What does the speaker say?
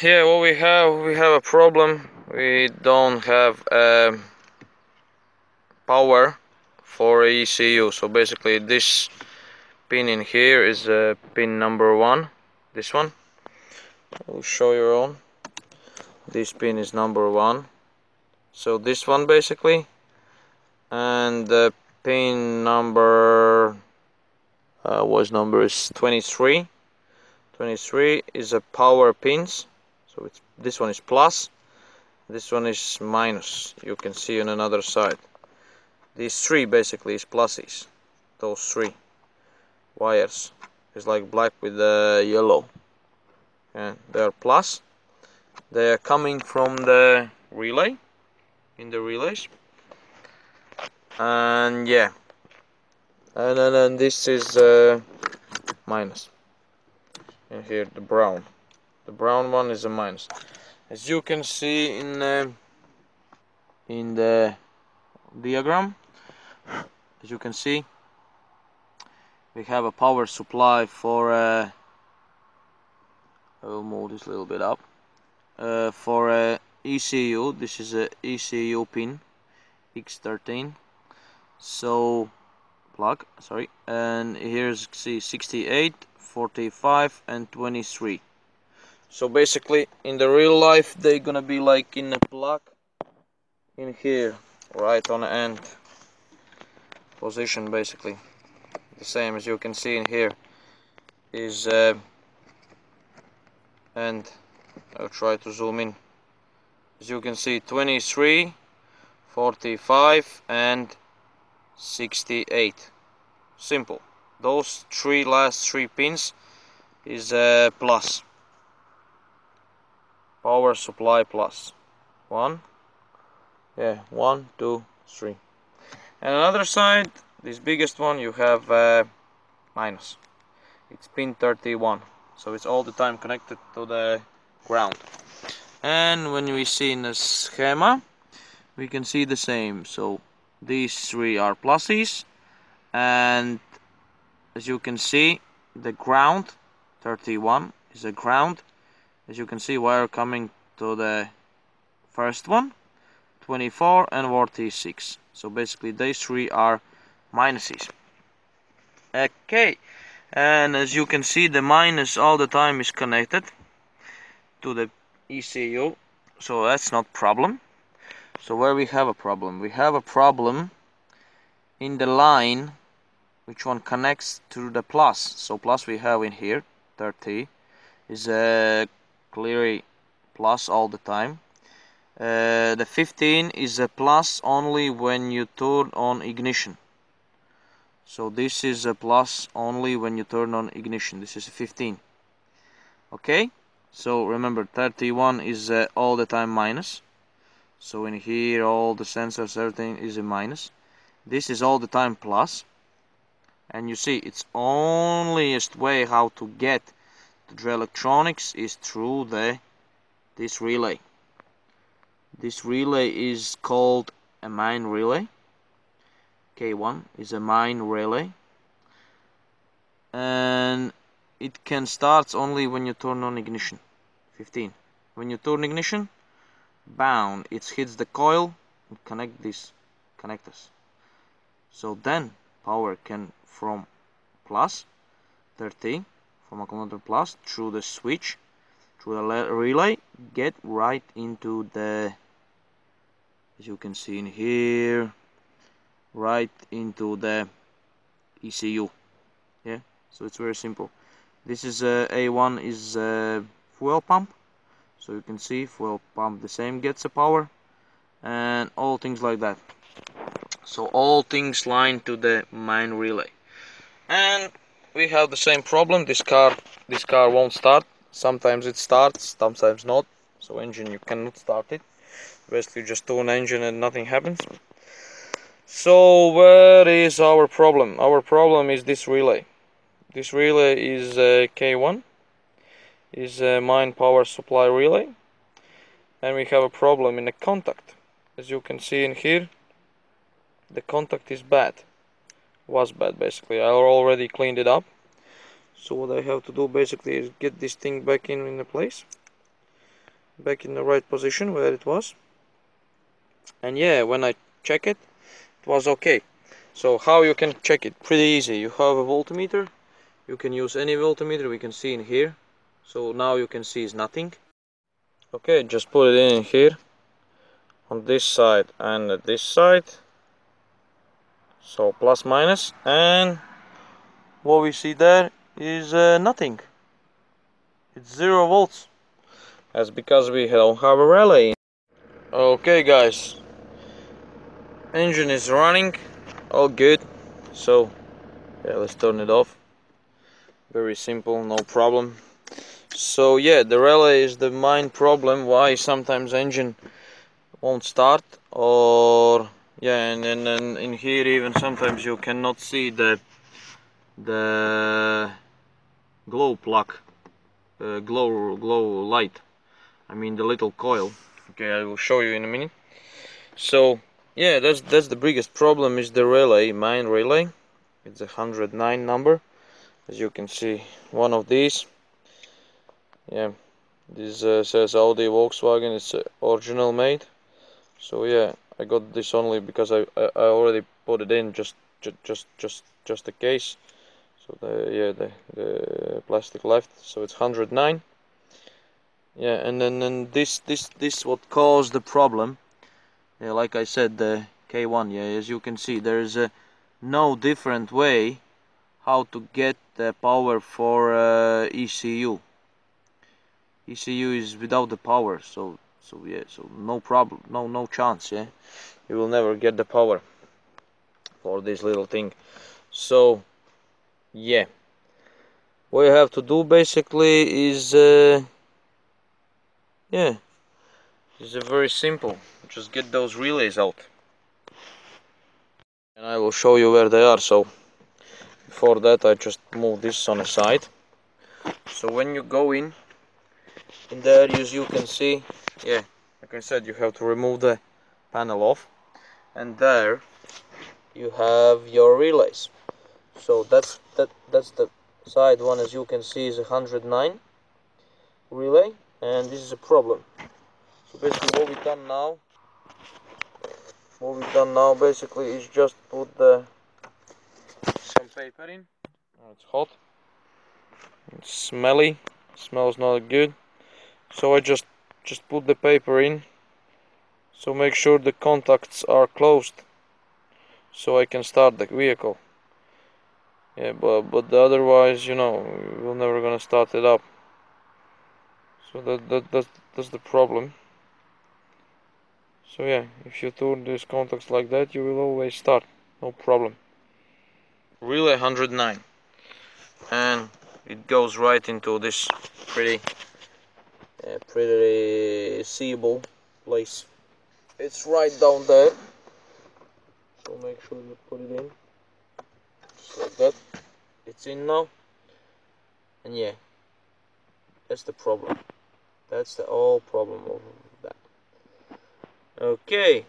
yeah, what we have a problem. We don't have power for ECU. So basically this pin in here is pin number 1. This one. I'll show you on. This pin is number 1. So this one basically. And the pin number was number is 23. 23 is a power pins. So it's this one is plus. This one is minus. You can see on another side. These 3 basically is pluses. Those 3 wires is like black with the yellow, and they are plus. They are coming from the relay, in the relays, and yeah, and then this is minus. And here the brown one is a minus. As you can see in the diagram, as you can see, we have a power supply for I will move this a little bit up, for ECU. This is a ECU pin X13, so plug, sorry, and here's see 68, 45 and 23. So basically in the real life they're gonna be like in a plug in here, right on the end position. Basically the same as you can see in here is and I'll try to zoom in. As you can see, 23, 45 and 68. Simple. Those last three pins is plus. Power supply plus. 1, 2, 3. And another side, this biggest one, you have minus. It's pin 31. So it's all the time connected to the ground. And when we see in the schema, we can see the same. So these 3 are pluses, and as you can see, the ground 31 is a ground. As you can see, wire coming to the first one, 24 and 46. So basically these 3 are minuses. Okay, and as you can see, the minus all the time is connected to the ECU, so that's not problem. So where we have a problem? We have a problem in the line which one connects to the plus. So plus we have in here 30 is clearly plus all the time. The 15 is a plus only when you turn on ignition. So this is a plus only when you turn on ignition. This is a 15. Okay, so remember 31 is all the time minus. So in here all the sensors, everything is a minus. This is all the time plus. And you see, it's onlyest way how to get to the electronics is through this relay. This relay is called a main relay. K1 is a main relay, and it can start only when you turn on ignition. 15. When you turn ignition, bound, it hits the coil and connect these connectors. So then power can from plus 30 from accumulator plus through the switch, through the relay, get right into the, as you can see in here, right into the ECU. Yeah, so it's very simple. This is A1 is fuel pump, so you can see fuel pump the same gets the power, and all things like that. So all things line to the main relay. And we have the same problem. This car won't start. Sometimes it starts, sometimes not. So engine, you cannot start it. Basically just turn engine and nothing happens. So where is our problem? Our problem is this relay. This relay is K1, is a main power supply relay, and we have a problem in the contact. As you can see in here, the contact is bad. Was bad basically. I already cleaned it up. So what I have to do basically is get this thing back in the place. back in the right position where it was. And yeah, when I check it, it was okay. So how you can check it? Pretty easy. You have a voltmeter. You can use any voltmeter. We can see in here. So now you can see it's nothing. Okay, just put it in here on this side and this side. So plus minus, and what we see there is nothing. It's 0 volts. That's because we don't have a relay. Okay guys, engine is running, all good. So yeah, let's turn it off. Very simple, no problem. So yeah, the relay is the main problem why sometimes engine won't start, or yeah, and then in here even sometimes you cannot see the glow plug, glow light. I mean the little coil. Okay, I will show you in a minute. So yeah, that's the biggest problem is the relay, main relay. It's a 109 number, as you can see. One of these. Yeah, this says Audi Volkswagen. It's original made. So yeah, I got this only because I already put it in just a case. So the plastic left. So it's 109. Yeah, and then this what caused the problem. Yeah, like I said, the K1. Yeah, as you can see, there is no different way how to get the power for ECU. ECU is without the power, so yeah, so no problem, no chance. Yeah, you will never get the power for this little thing. So yeah, what you have to do basically is yeah, is very simple. Just get those relays out, and I will show you where they are. So before that, I just move this on the side. So when you go in there, as you can see, yeah, like I said, you have to remove the panel off, and there you have your relays. So that's the side one, as you can see, is a 109 relay, and this is a problem. So basically what we've done now basically is just put some paper in. Oh, it's hot, it's smelly, smells not good. So I just put the paper in. So make sure the contacts are closed, so I can start the vehicle. Yeah, but otherwise, you know, we're never gonna start it up. So that's the problem. So yeah, if you turn these contacts like that, you will always start, no problem. Relay 109, and it goes right into this pretty seeable place. It's right down there. So make sure you put it in, just like that. It's in now, and yeah, that's the problem. That's the whole problem of that. Okay,